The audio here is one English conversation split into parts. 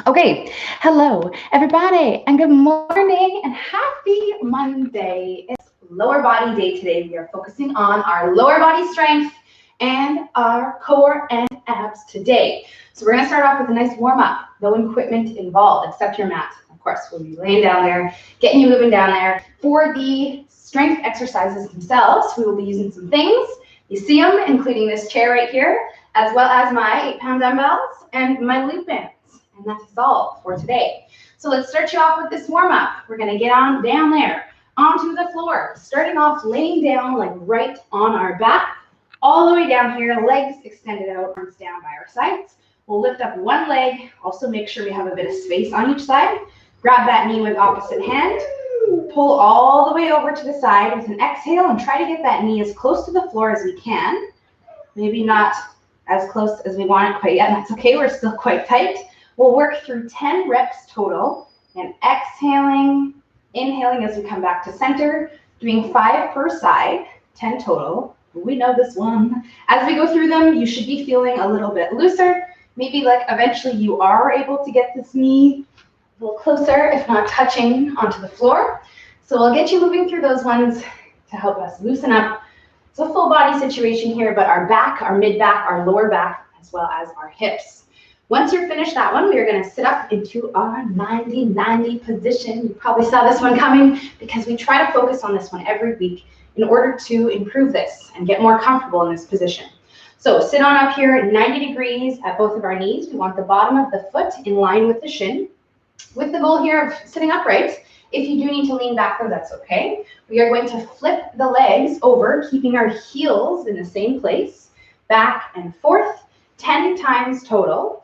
Okay, hello everybody, and good morning and happy Monday. It's lower body day today. We are focusing on our lower body strength and our core and abs today. So we're going to start off with a nice warm up. No equipment involved except your mat. Of course, we'll be laying down there, getting you moving down there. For the strength exercises themselves, we will be using some things. You see them, including this chair right here, as well as my 8-pound dumbbells and my loop bands. And that is all for today. So let's start you off with this warm up. We're going to get on down there onto the floor, starting off laying down like right on our back, all the way down here, legs extended out, arms down by our sides. We'll lift up one leg, also make sure we have a bit of space on each side. Grab that knee with opposite hand, pull all the way over to the side with an exhale and try to get that knee as close to the floor as we can. Maybe not as close as we want it quite yet, and that's okay, we're still quite tight. We'll work through 10 reps total and exhaling, inhaling as we come back to center, doing 5 per side, 10 total. We know this one. As we go through them, you should be feeling a little bit looser. Maybe like eventually you are able to get this knee a little closer, if not touching onto the floor. So we'll get you moving through those ones to help us loosen up. It's a full body situation here, but our back, our mid back, our lower back, as well as our hips. Once you're finished that one, we are going to sit up into our 90-90 position. You probably saw this one coming because we try to focus on this one every week in order to improve this and get more comfortable in this position. So sit on up here at 90 degrees at both of our knees. We want the bottom of the foot in line with the shin, with the goal here of sitting upright. If you do need to lean back, though, that's okay. We are going to flip the legs over, keeping our heels in the same place, back and forth, 10 times total.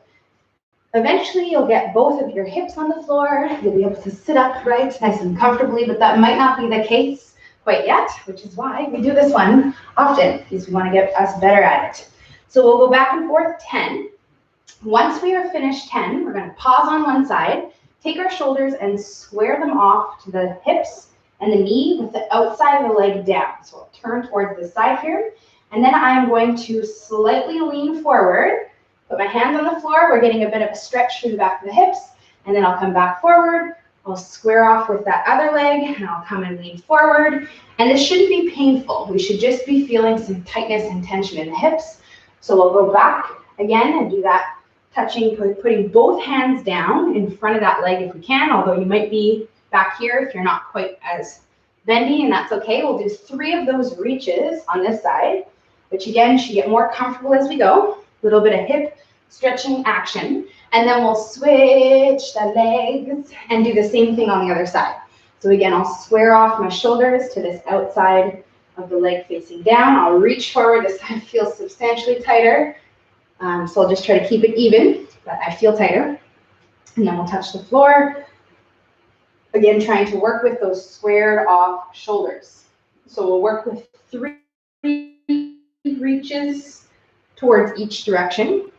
Eventually, you'll get both of your hips on the floor. You'll be able to sit upright nice and comfortably, but that might not be the case quite yet, which is why we do this one often, because we want to get us better at it. So we'll go back and forth 10. Once we are finished 10, we're going to pause on one side, take our shoulders and square them off to the hips and the knee with the outside of the leg down. So I'll turn towards the side here, and then I'm going to slightly lean forward. Put my hands on the floor, we're getting a bit of a stretch through the back of the hips, and then I'll come back forward, I'll square off with that other leg, and I'll come and lean forward. And this shouldn't be painful. We should just be feeling some tightness and tension in the hips. So we'll go back again and do that, touching, putting both hands down in front of that leg if we can, although you might be back here if you're not quite as bendy, and that's okay. We'll do 3 of those reaches on this side, which again, should get more comfortable as we go. Little bit of hip stretching action, and then we'll switch the legs and do the same thing on the other side. So again, I'll square off my shoulders to this outside of the leg facing down. I'll reach forward. This side feels substantially tighter, so I'll just try to keep it even, but I feel tighter. And then we'll touch the floor. Again, trying to work with those squared off shoulders. So we'll work with 3 reaches towards each direction.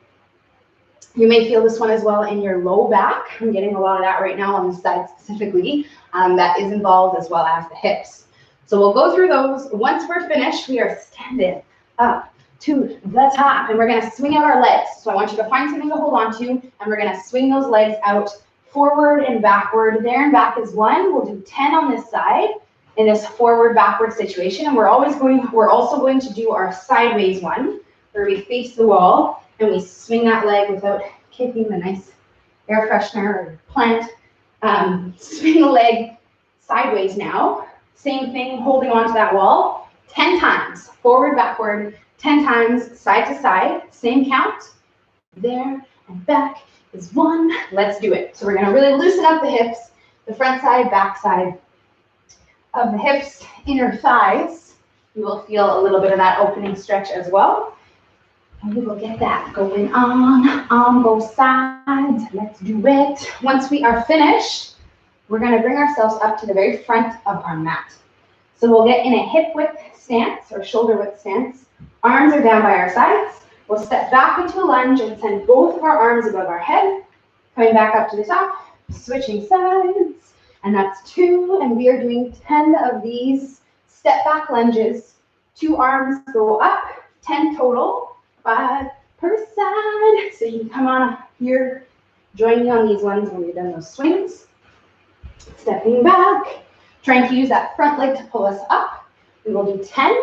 You may feel this one as well in your low back. I'm getting a lot of that right now on the side specifically. That is involved as well as the hips. So we'll go through those. Once we're finished, we are standing up to the top, and we're going to swing out our legs. So I want you to find something to hold on to, and we're going to swing those legs out forward and backward. There and back is 1. We'll do 10 on this side in this forward backward situation, and we're also going to do our sideways one, where we face the wall and we swing that leg without kicking the nice air freshener or plant. Swing the leg sideways now. Same thing, holding onto that wall 10 times. Forward, backward, 10 times, side to side. Same count. There and back is 1. Let's do it. So we're going to really loosen up the hips, the front side, back side of the hips, inner thighs. You will feel a little bit of that opening stretch as well. And we will get that going on both sides. Let's do it. Once we are finished, we're going to bring ourselves up to the very front of our mat. So we'll get in a hip width stance or shoulder width stance. Arms are down by our sides. We'll step back into a lunge and send both of our arms above our head. Coming back up to the top, switching sides. And that's 2. And we are doing 10 of these step back lunges. 2 arms go up, 10 total. 5 per side. So you can come on here, Join me on these ones when you've done those swings. Stepping back, trying to use that front leg to pull us up. We will do 10.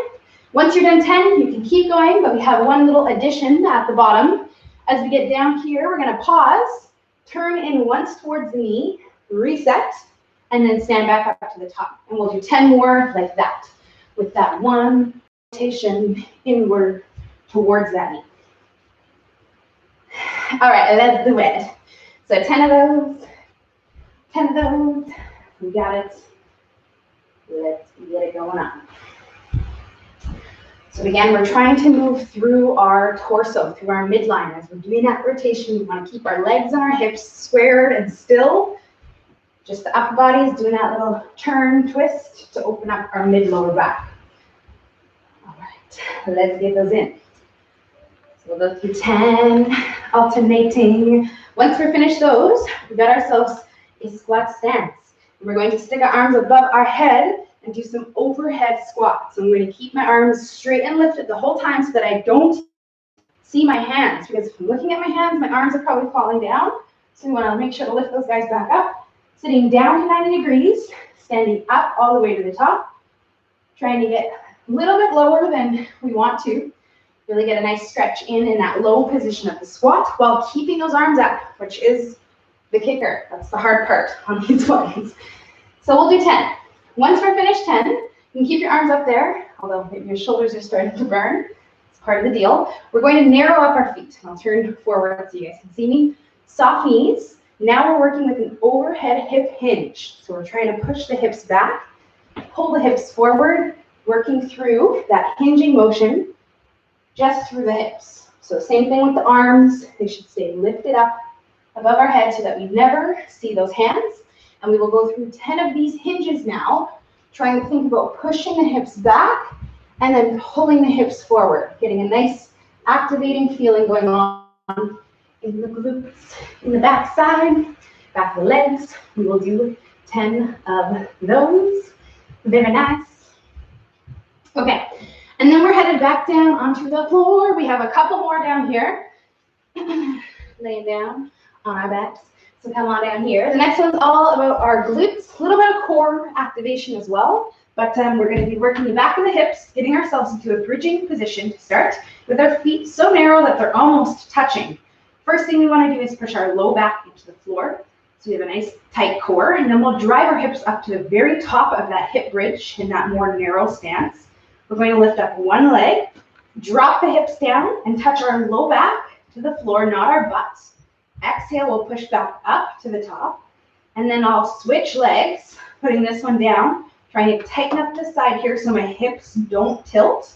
Once you're done 10, you can keep going, but we have one little addition at the bottom. As we get down here, we're going to pause, turn in once towards the knee, reset, and then stand back up to the top. And we'll do 10 more like that, with that one rotation inward towards that knee. All right, let's do it. So 10 of those, 10 of those. We got it. Let's get it going on. So again, we're trying to move through our torso, through our midline. As we're doing that rotation, we want to keep our legs and our hips squared and still. Just the upper body is doing that little turn, twist to open up our mid-lower back. All right, let's get those in. So we'll go through 10, alternating. Once we're finished those, we got ourselves a squat stance. And we're going to stick our arms above our head and do some overhead squats. So I'm going to keep my arms straight and lifted the whole time so that I don't see my hands. Because if I'm looking at my hands, my arms are probably falling down. So we want to make sure to lift those guys back up. Sitting down to 90 degrees, standing up all the way to the top. Trying to get a little bit lower than we want to. Really get a nice stretch in that low position of the squat while keeping those arms up, which is the kicker. That's the hard part on these ones. So we'll do 10. Once we're finished 10, you can keep your arms up there, although maybe your shoulders are starting to burn. It's part of the deal. We're going to narrow up our feet. I'll turn forward so you guys can see me. Soft knees. Now we're working with an overhead hip hinge. So we're trying to push the hips back, pull the hips forward, working through that hinging motion just through the hips. So same thing with the arms. They should stay lifted up above our head so that we never see those hands. And we will go through 10 of these hinges now, trying to think about pushing the hips back and then pulling the hips forward, getting a nice activating feeling going on in the glutes, in the back side, back of the legs. We will do 10 of those. Very nice. Okay, and then we're headed back down onto the floor. We have a couple more down here, laying down on our backs. So come on down here. The next one's all about our glutes, a little bit of core activation as well. But we're going to be working the back of the hips, getting ourselves into a bridging position to start with our feet so narrow that they're almost touching. First thing we want to do is push our low back into the floor. So we have a nice tight core, and then we'll drive our hips up to the very top of that hip bridge in that more narrow stance. We're going to lift up one leg, drop the hips down, and touch our low back to the floor, not our butt. Exhale, we'll push back up to the top. And then I'll switch legs, putting this one down, trying to tighten up the side here so my hips don't tilt.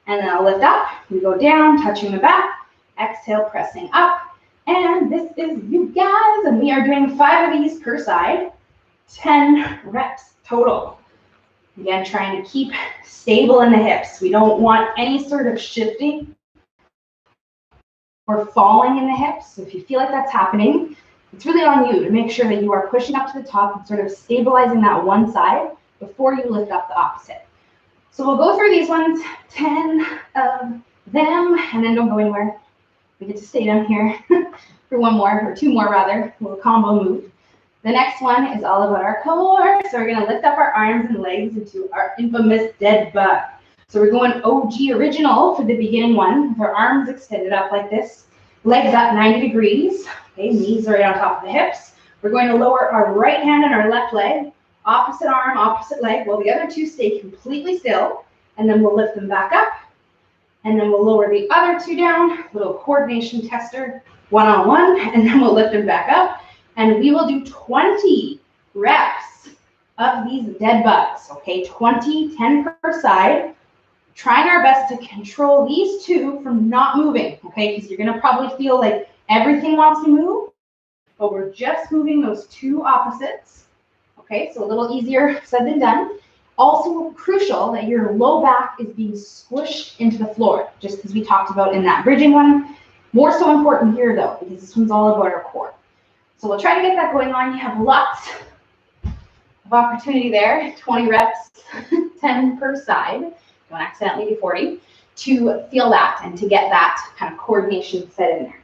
And then I'll lift up, we go down, touching the back. Exhale, pressing up. And this is you guys, and we are doing 5 of these per side, 10 reps total. Again, trying to keep stable in the hips. We don't want any sort of shifting or falling in the hips. So if you feel like that's happening, it's really on you to make sure that you are pushing up to the top and sort of stabilizing that one side before you lift up the opposite. So we'll go through these ones, 10 of them, and then don't go anywhere. We get to stay down here for one more, or 2 more rather, a little combo move. The next one is all about our core. So we're going to lift up our arms and legs into our infamous dead bug. So we're going OG original for the beginning one, with our arms extended up like this, legs up 90 degrees, okay, knees right on top of the hips. We're going to lower our right hand and our left leg, opposite arm, opposite leg, while the other two stay completely still, and then we'll lift them back up, and then we'll lower the other two down, little coordination tester, one-on-one, and then we'll lift them back up, and we will do 20 reps of these dead bugs, okay, 20, 10 per side, trying our best to control these two from not moving, okay, because you're going to probably feel like everything wants to move, but we're just moving those two opposites, okay, so a little easier said than done. Also crucial that your low back is being squished into the floor, just as we talked about in that bridging one. More so important here though, because this one's all about our core. So we'll try to get that going on. You have lots of opportunity there, 20 reps, 10 per side. Don't accidentally do 40, to feel that and to get that kind of coordination set in there.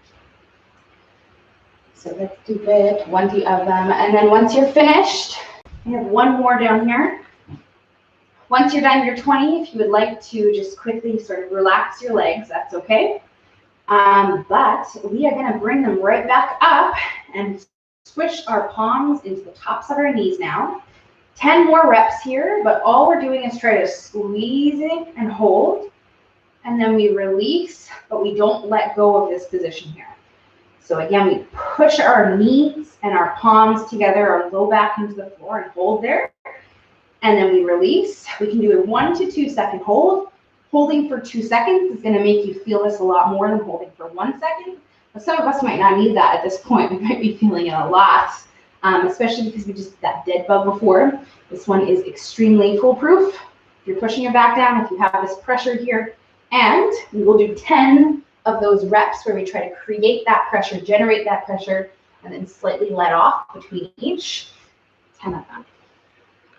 So let's do it, 20 of them. And then once you're finished, we have one more down here. Once you're done your 20, if you would like to just quickly sort of relax your legs, that's okay. But we are going to bring them right back up and switch our palms into the tops of our knees now. 10 more reps here, but all we're doing is try to squeeze it and hold. And then we release, but we don't let go of this position here. So again, we push our knees and our palms together, our low back into the floor and hold there. And then we release. We can do a 1 to 2 second hold. Holding for 2 seconds is going to make you feel this a lot more than holding for 1 second. But some of us might not need that at this point. We might be feeling it a lot, especially because we just did that dead bug before. This one is extremely foolproof. If you're pushing your back down, if you have this pressure here, and we will do 10 of those reps where we try to create that pressure, generate that pressure, and then slightly let off between each. 10 of them.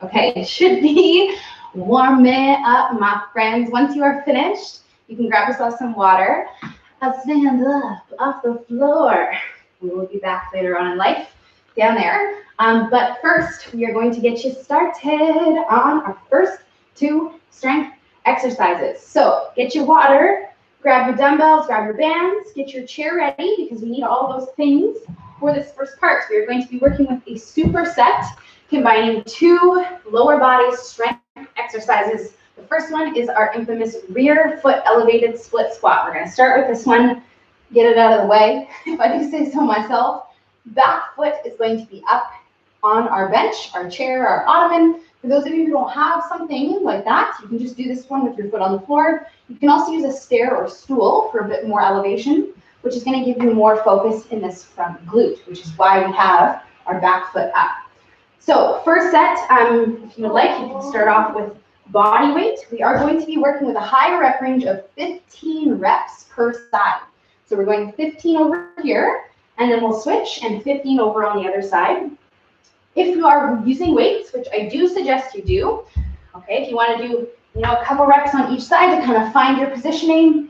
Okay, it should be warming up, my friends. Once you are finished, you can grab yourself some water. I'll stand up off the floor. We will be back later on in life down there. But first, we are going to get you started on our first 2 strength exercises. So get your water, grab your dumbbells, grab your bands, get your chair ready because we need all those things for this first part. We are going to be working with a superset, combining 2 lower body strength exercises. The first one is our infamous rear foot elevated split squat. We're going to start with this one, get it out of the way, if I do say so myself. Back foot is going to be up on our bench, our chair, our ottoman. For those of you who don't have something like that, you can just do this one with your foot on the floor. You can also use a stair or stool for a bit more elevation, which is going to give you more focus in this front glute, which is why we have our back foot up. So first set, if you would like, you can start off with body weight. We are going to be working with a higher rep range of 15 reps per side. So we're going 15 over here, and then we'll switch, and 15 over on the other side. If you are using weights, which I do suggest you do, okay, if you want to do, a couple reps on each side to kind of find your positioning,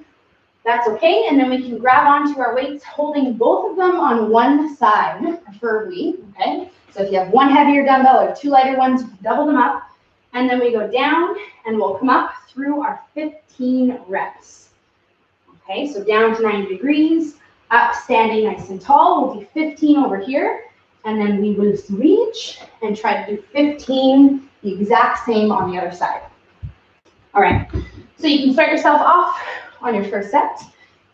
that's okay. And then we can grab onto our weights, holding both of them on one side, preferably, okay? So if you have 1 heavier dumbbell or 2 lighter ones, you can double them up. And then we go down and we'll come up through our 15 reps. Okay, so down to 90 degrees, up standing nice and tall. We'll do 15 over here. And then we will reach and try to do 15, the exact same on the other side. All right, so you can start yourself off on your first set.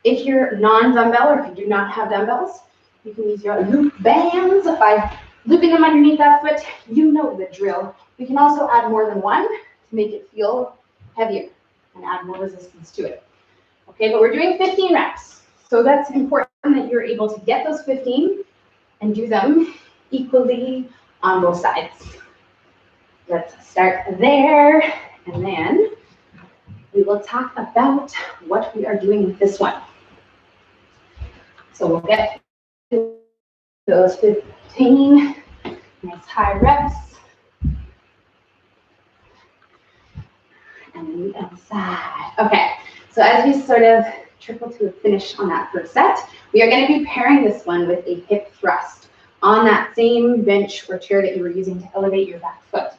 If you're non-dumbbell or if you do not have dumbbells, you can use your loop bands by looping them underneath that foot. You know the drill. We can also add more than 1 to make it feel heavier and add more resistance to it. Okay, but we're doing 15 reps. So that's important that you're able to get those 15 and do them equally on both sides. Let's start there, and then we will talk about what we are doing with this one. So we'll get those 15 nice high reps. And then the other side. Okay, so as we sort of trickle to a finish on that first set, we are going to be pairing this one with a hip thrust on that same bench or chair that you were using to elevate your back foot.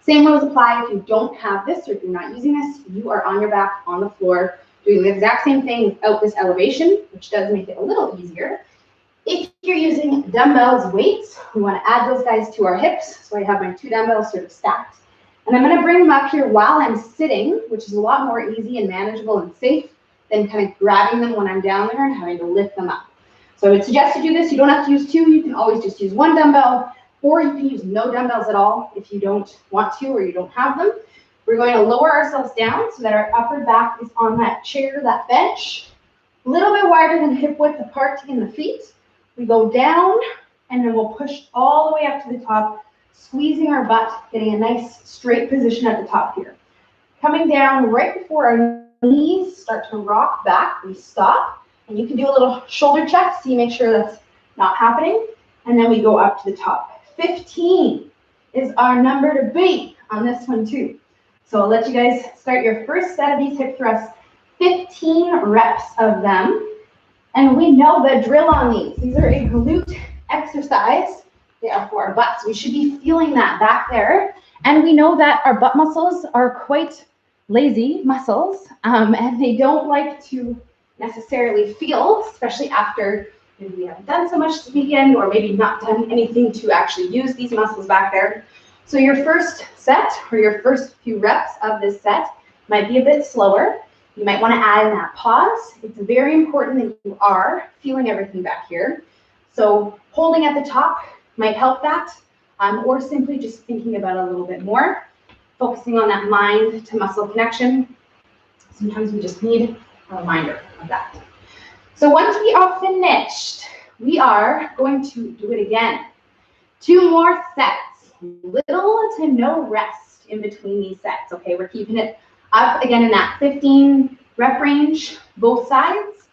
Same rules apply if you don't have this or if you're not using this. You are on your back on the floor doing the exact same thing without this elevation, which does make it a little easier. If you're using dumbbells, weights, we want to add those guys to our hips. So I have my 2 dumbbells sort of stacked. And I'm going to bring them up here while I'm sitting, which is a lot more easy and manageable and safe than kind of grabbing them when I'm down there and having to lift them up. So I would suggest to do this. You don't have to use 2. You can always just use 1 dumbbell, or you can use no dumbbells at all if you don't want to or you don't have them. We're going to lower ourselves down so that our upper back is on that chair, that bench, a little bit wider than hip width apart in the feet. We go down, and then we'll push all the way up to the top, squeezing our butt, getting a nice straight position at the top here. Coming down right before our knees start to rock back, we stop, and you can do a little shoulder check so you make sure that's not happening, and then we go up to the top. 15 is our number to beat on this one too. So I'll let you guys start your first set of these hip thrusts, 15 reps of them. And we know the drill on these. These are a glute exercise, they are for our butts. We should be feeling that back there. And we know that our butt muscles are quite lazy muscles, and they don't like to necessarily feel, especially after maybe we haven't done so much this weekend, or maybe not done anything to actually use these muscles back there. So your first set, or your first few reps of this set, might be a bit slower. You might want to add in that pause. It's very important that you are feeling everything back here. So holding at the top might help that, or simply just thinking about it a little bit more, focusing on that mind to muscle connection. Sometimes we just need a reminder of that. So once we are finished, we are going to do it again. 2 more sets, little to no rest in between these sets, okay? We're keeping it up again in that 15 rep range, both sides,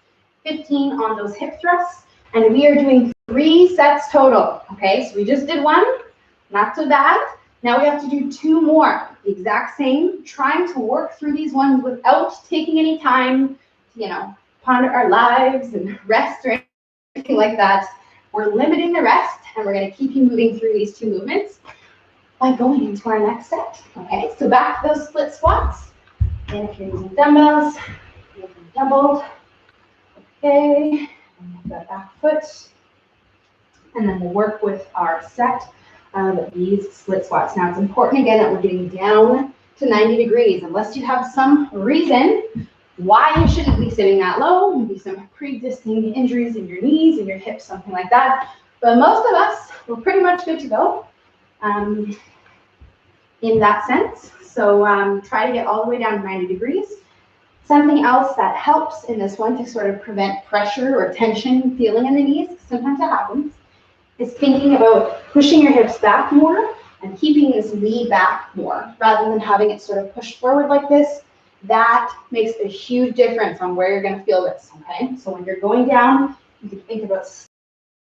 15 on those hip thrusts, and we are doing 3 sets total, okay? So we just did 1, not so bad. Now we have to do 2 more, the exact same, trying to work through these ones without taking any time to, ponder our lives and rest or anything like that. We're limiting the rest, and we're going to keep you moving through these 2 movements by going into our next set. Okay, so back to those split squats. And if you're using dumbbells, you can doubled. Okay, and that back foot. And then we'll work with our set of these split squats. Now it's important again that we're getting down to 90 degrees, unless you have some reason why you shouldn't be sitting that low, maybe some pre-existing injuries in your knees and your hips, something like that. But most of us, we're pretty much good to go in that sense. So try to get all the way down to 90 degrees. Something else that helps in this one to sort of prevent pressure or tension feeling in the knees, sometimes that happens, is thinking about pushing your hips back more and keeping this knee back more rather than having it sort of pushed forward like this. That makes a huge difference on where you're going to feel this, okay? So when you're going down, you can think about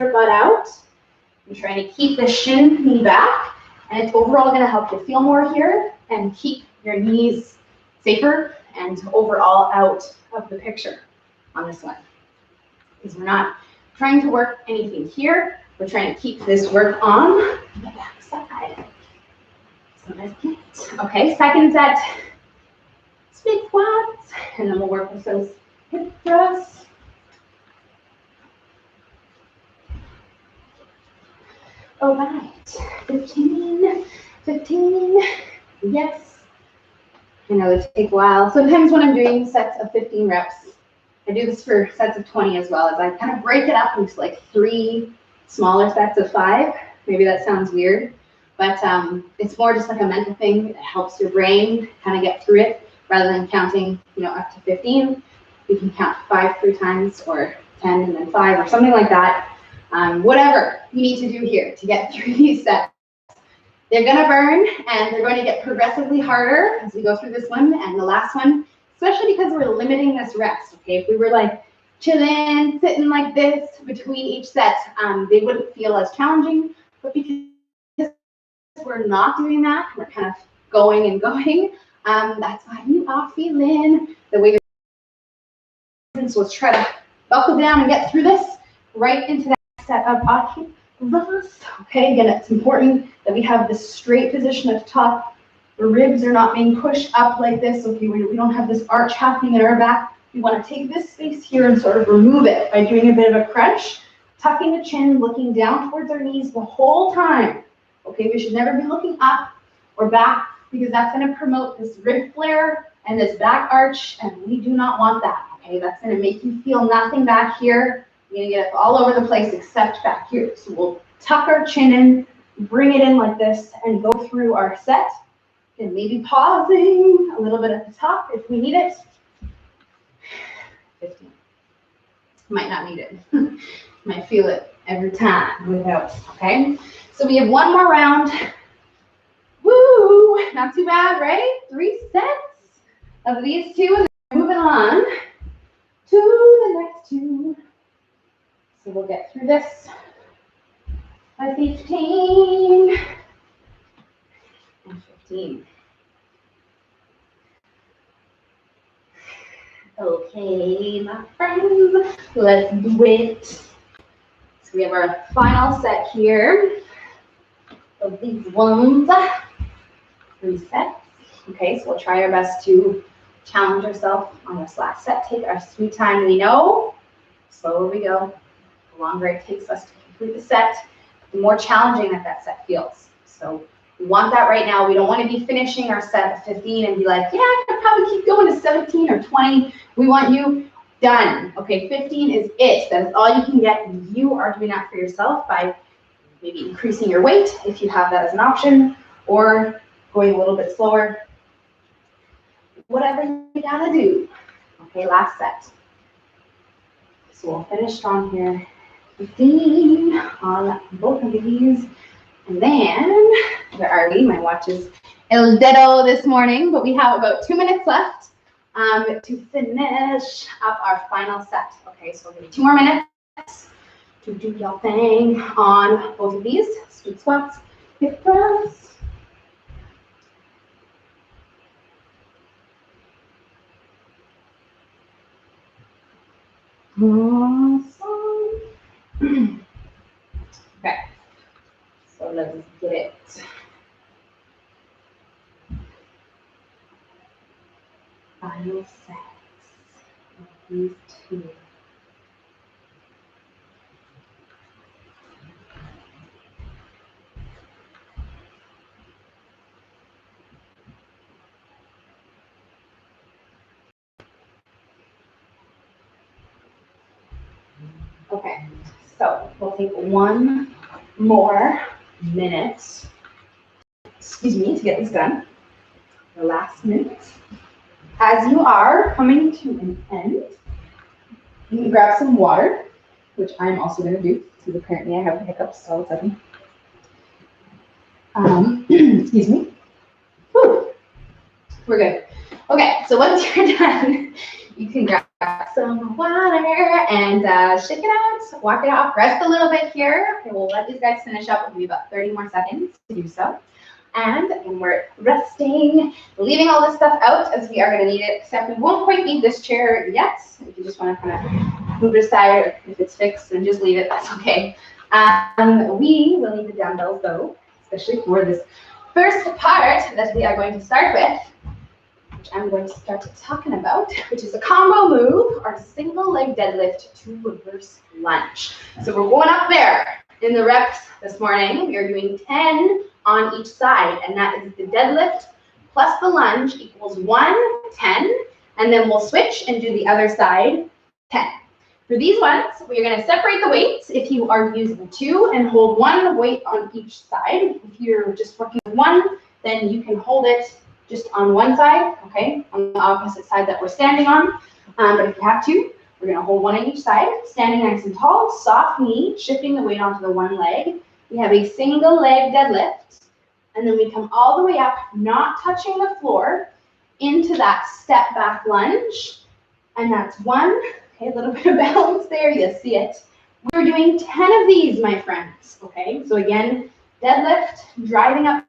your butt out. You're trying to keep the shin knee back, and it's overall going to help you feel more here and keep your knees safer and overall out of the picture on this one. Because we're not trying to work anything here. We're trying to keep this work on the back side. So that's it. Okay, second set. Split squats, and then we'll work with those hip thrusts. All right, 15, yes. I know they take a while. Sometimes when I'm doing sets of 15 reps, I do this for sets of 20 as well, as I kind of break it up into like 3 smaller sets of 5. Maybe that sounds weird, but it's more just like a mental thing. It helps your brain kind of get through it. Rather than counting, up to 15, you can count 5 3 times, or 10 and then 5, or something like that. Whatever you need to do here to get through these sets. They're going to burn, and they're going to get progressively harder as we go through this one and the last one, especially because we're limiting this rest. Okay, if we were like chilling, sitting like this between each set, they wouldn't feel as challenging. But because we're not doing that, we're kind of going and going. That's why you are feeling the way you're. So let's try to buckle down and get through this right into that set of Adho Mukha. Okay, again, it's important that we have this straight position at the top. The ribs are not being pushed up like this. Okay, we don't have this arch happening in our back. We want to take this space here and sort of remove it by doing a bit of a crunch, tucking the chin, looking down towards our knees the whole time. Okay, we should never be looking up or back, because that's going to promote this rib flare and this back arch, and we do not want that, okay? That's going to make you feel nothing back here. You're going to get it all over the place except back here. So we'll tuck our chin in, bring it in like this, and go through our set. And maybe pausing a little bit at the top if we need it. 15. Might not need it. Might feel it every time without, okay? So we have 1 more round. Woo! Not too bad, right? 3 sets of these 2, and then moving on to the next 2. So we'll get through this by 15 and 15. Okay, my friends, let's do it. So we have our final set here of these ones. 3 sets. Okay, so we'll try our best to challenge ourselves on this last set. Take our sweet time. We know, slower we go, the longer it takes us to complete the set, the more challenging that set feels. So we want that right now. We don't want to be finishing our set at 15 and be like, yeah, I could probably keep going to 17 or 20. We want you done. Okay, 15 is it. That is all you can get. You are doing that for yourself by maybe increasing your weight if you have that as an option, or going a little bit slower. Whatever you gotta do. Okay, last set. So we'll finish strong here. 15 on both of these. And then, where are we? My watch is el dedo this morning, but we have about 2 minutes left to finish up our final set. Okay, so we'll give you 2 more minutes to do your thing on both of these. Scoot squats, hip thrusts. Awesome. Okay, so let's get it. Final sets of these 2. Okay, so we'll take 1 more minute, excuse me, to get this done. The last minute. As you are coming to an end, you can grab some water, which I'm also going to do, because apparently I have hiccups all of a sudden. Excuse me. Whew. We're good. Okay, so once you're done, you can grab some water and shake it out, walk it off, rest a little bit here. Okay, we'll let these guys finish up. We'll be about 30 more seconds to do so. And when we're resting, leaving all this stuff out as we are going to need it, except we won't quite need this chair yet. If you just want to kind of move it aside, or if it's fixed, then just leave it, that's okay. We will need the dumbbells though, especially for this first part that we are going to start with, which I'm going to start talking about, which is a combo move, our single leg deadlift to reverse lunge. So we're going up there in the reps this morning. We are doing 10 on each side, and that is the deadlift plus the lunge equals 10, and then we'll switch and do the other side 10. For these ones, we're going to separate the weights if you are using 2 and hold 1 weight on each side. If you're just working with 1, then you can hold it just on one side, okay, on the opposite side that we're standing on. But if you have to, we're going to hold 1 on each side, standing nice and tall, soft knee, shifting the weight onto the one leg. We have a single leg deadlift, and then we come all the way up, not touching the floor, into that step back lunge, and that's 1. Okay, a little bit of balance there, you see it. We're doing 10 of these, my friends, okay? So again, deadlift, driving up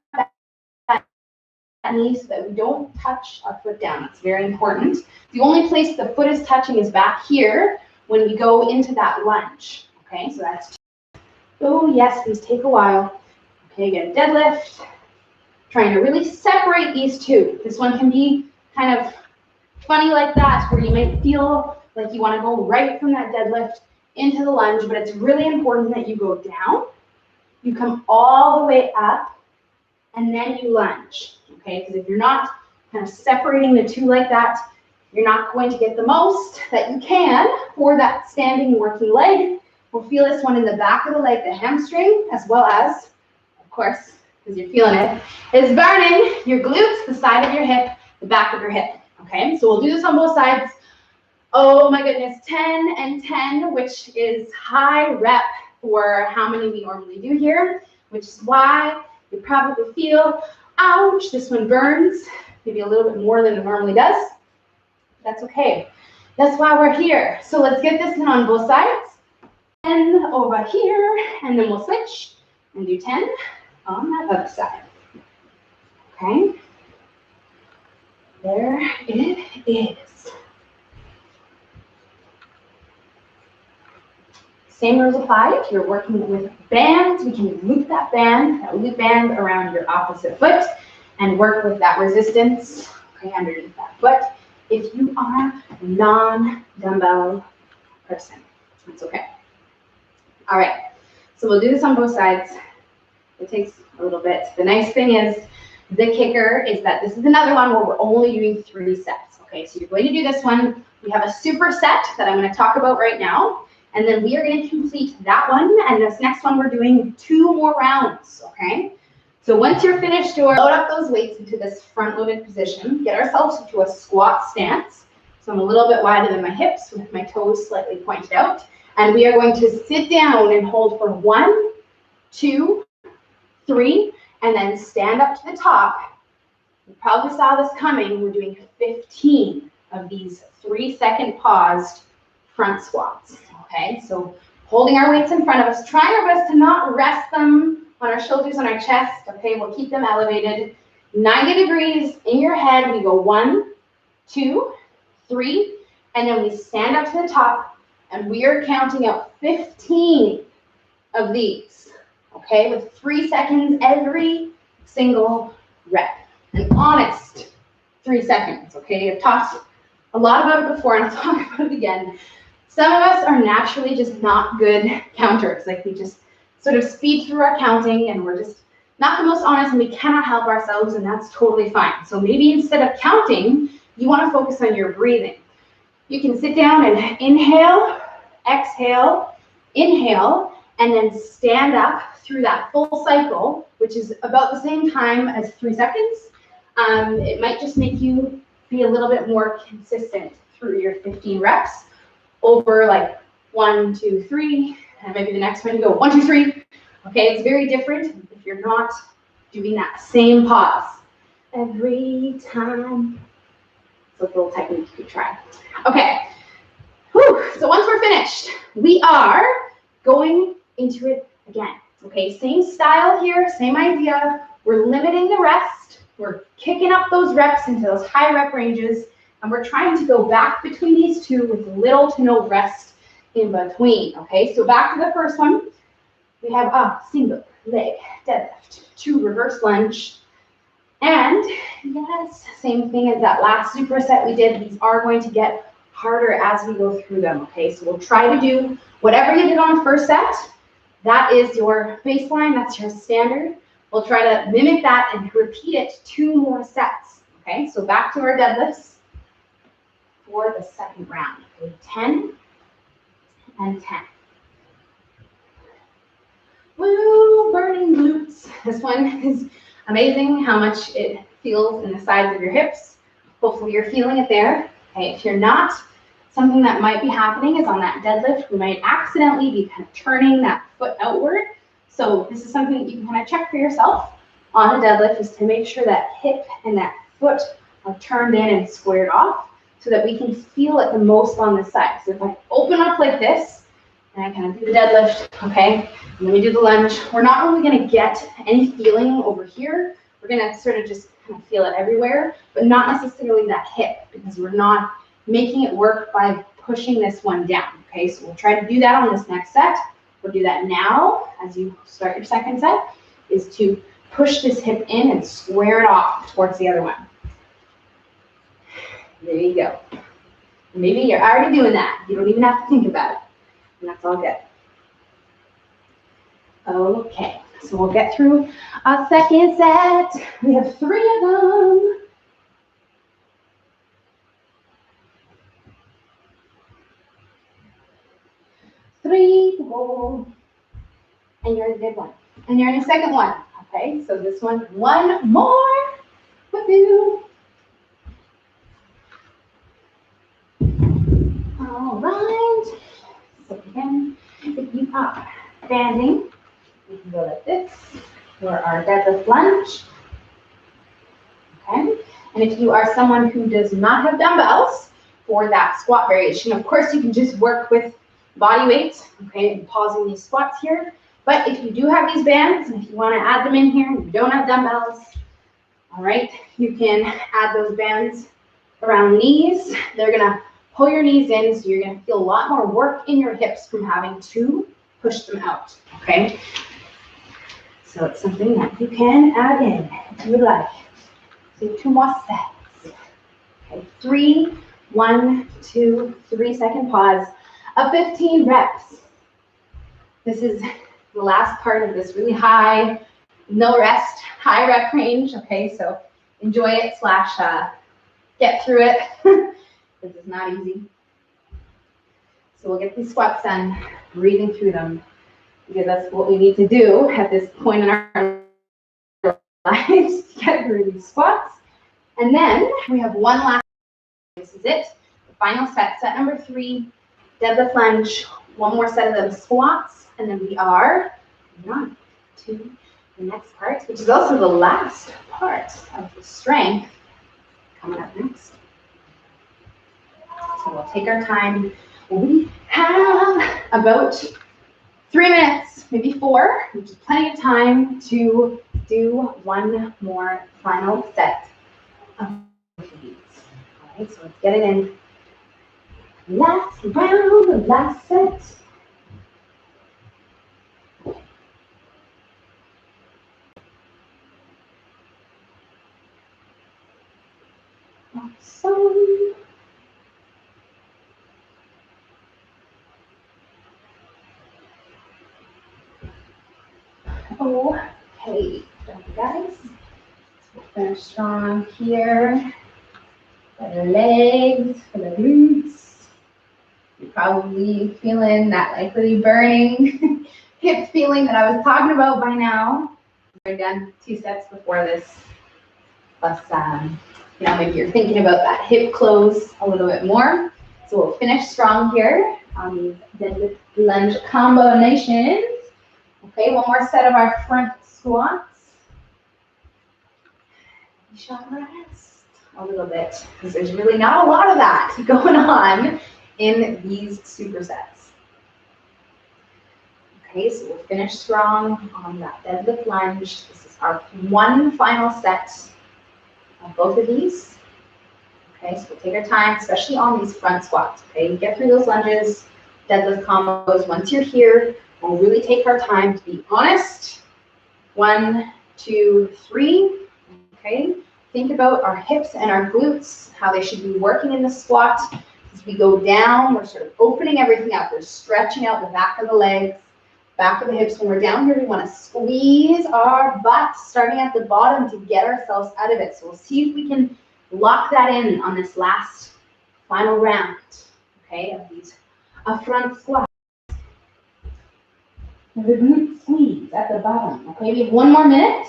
that knee so that we don't touch our foot down. That's very important. The only place the foot is touching is back here when we go into that lunge, okay? So that's 2. Oh, yes, these take a while. Okay, again, deadlift, trying to really separate these 2. This one can be kind of funny like that, where you might feel like you want to go right from that deadlift into the lunge, but it's really important that you go down, you come all the way up, and then you lunge, okay? Because if you're not kind of separating the 2 like that, you're not going to get the most that you can for that standing working leg. We'll feel this one in the back of the leg, the hamstring, as well as, of course, because you're feeling it, is burning your glutes, the side of your hip, the back of your hip, okay? So we'll do this on both sides. Oh my goodness, 10 and 10, which is high rep for how many we normally do here, which is why you probably feel, ouch, this one burns, maybe a little bit more than it normally does. That's okay. That's why we're here. So let's get this in on both sides. 10 over here, and then we'll switch and do 10 on that other side. Okay? There it is. Same rules apply. If you're working with bands, we can loop that loop band around your opposite foot and work with that resistance, okay, underneath that foot. If you are a non-dumbbell person, that's okay. All right, so we'll do this on both sides. It takes a little bit. The nice thing is, the kicker is that this is another one where we're only doing 3 sets. Okay, so you're going to do this one. We have a super set that I'm going to talk about right now. And then we are going to complete that one. And this next one, we're doing 2 more rounds. Okay, so once you're finished, you'll load up those weights into this front-loaded position. Get ourselves into a squat stance. So I'm a little bit wider than my hips with my toes slightly pointed out. And we are going to sit down and hold for 1, 2, 3, and then stand up to the top. You probably saw this coming. We're doing 15 of these 3-second paused front squats. Okay, so holding our weights in front of us, trying our best to not rest them on our shoulders, on our chest. Okay, we'll keep them elevated. 90 degrees in your head. We go 1, 2, 3, and then we stand up to the top, and we are counting out 15 of these. Okay, with 3 seconds every single rep. An honest 3 seconds. Okay, I've talked a lot about it before, and I'll talk about it again. Some of us are naturally just not good counters. Like, we just sort of speed through our counting, and we're just not the most honest, and we cannot help ourselves, and that's totally fine. So maybe instead of counting, you want to focus on your breathing. You can sit down and inhale, exhale, inhale, and then stand up through that full cycle, which is about the same time as 3 seconds. It might just make you be a little bit more consistent through your 15 reps over like 1, 2, 3, and maybe the next one you go 1, 2, 3. Okay, it's very different if you're not doing that same pause every time. So it's a little technique you could try. Okay, whew. So once we're finished, we are going into it again. Okay, same style here, same idea. We're limiting the rest. We're kicking up those reps into those high rep ranges, and we're trying to go back between these two with little to no rest in between. Okay, so back to the first one. We have a single leg deadlift, 2 reverse lunge, and yes, same thing as that last superset we did. These are going to get harder as we go through them. Okay, so we'll try to do whatever you did on the first set. That is your baseline, that's your standard. We'll try to mimic that and repeat it 2 more sets. Okay, so back to our deadlifts for the second round. Okay, 10 and 10. Woo, burning glutes. This one is amazing how much it feels in the sides of your hips. Hopefully you're feeling it there. Okay, if you're not, something that might be happening is on that deadlift, we might accidentally be kind of turning that foot outward. So this is something that you can kind of check for yourself on a deadlift, is to make sure that hip and that foot are turned in and squared off so that we can feel it the most on the side. So if I open up like this, and I kind of do the deadlift, okay, and then we do the lunge, we're not really going to get any feeling over here. We're going to sort of just kind of feel it everywhere, but not necessarily that hip, because we're not making it work by pushing this one down. Okay, so we'll try to do that on this next set. We'll do that now as you start your second set, is to push this hip in and square it off towards the other one. There you go. Maybe you're already doing that. You don't even have to think about it. And that's all good. Okay, so we'll get through our second set. We have 3 of them. Three more. And you're a good one. And you're in your second one. Okay, so this one more. Woohoo! All right. So again, if you are standing, we can go like this for our deadlift lunge. Okay, and if you are someone who does not have dumbbells for that squat variation, of course you can just work with body weight, okay, and pausing these squats here. But if you do have these bands, and if you want to add them in here, and you don't have dumbbells, all right, you can add those bands around the knees. They're gonna pull your knees in, so you're going to feel a lot more work in your hips from having to push them out, okay? So it's something that you can add in if you would like. So 2 more sets. Okay, 3, 1, 2, 3-second pause of 15 reps. This is the last part of this really high, no rest, high rep range, okay? So enjoy it / get through it. This is not easy. So we'll get these squats done, breathing through them, because that's what we need to do at this point in our lives, to get through these squats. And then we have one last, this is it, the final set, set number 3, deadlift lunge, one more set of those squats, and then we are on to the next part, which is also the last part of the strength coming up next. So we'll take our time. We have about 3 minutes, maybe 4, which is plenty of time to do one more final set of these. All right, so let's get it in. Last round, the last set. Awesome. Okay, guys. We'll finish strong here. For the legs, for the glutes. You're probably feeling that like really burning hip feeling that I was talking about by now. We've done 2 sets before this. Plus, maybe you're thinking about that hip close a little bit more. So we'll finish strong here on these deadlift lunge combinations. Okay, one more set of our front squats. We shall rest a little bit, because there's really not a lot of that going on in these supersets. Okay, so we'll finish strong on that deadlift lunge. This is our one final set of both of these. Okay, so we'll take our time, especially on these front squats. Okay, get through those lunges, deadlift combos. Once you're here, we'll really take our time to be honest. 1, 2, 3. Okay, think about our hips and our glutes, how they should be working in the squat. As we go down, we're sort of opening everything up. We're stretching out the back of the legs, back of the hips. When we're down here, we want to squeeze our butts, starting at the bottom to get ourselves out of it. So we'll see if we can lock that in on this last final round, okay, of these front squats. The glute squeeze at the bottom. Okay, we have 1 more minute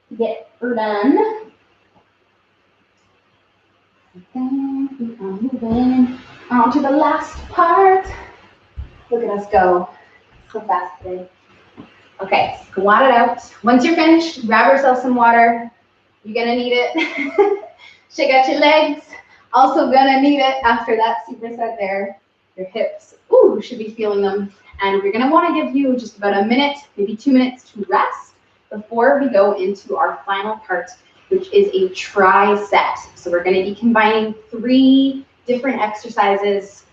to get her done. And we are moving on to the last part. Look at us go so fast today. Okay, squat it out. Once you're finished, grab yourself some water. You're gonna need it. Shake out your legs. Also gonna need it after that superset there. Your hips, ooh, should be feeling them. And we're gonna wanna give you just about a minute, maybe 2 minutes to rest before we go into our final part, which is a tricep. So we're gonna be combining 3 different exercises,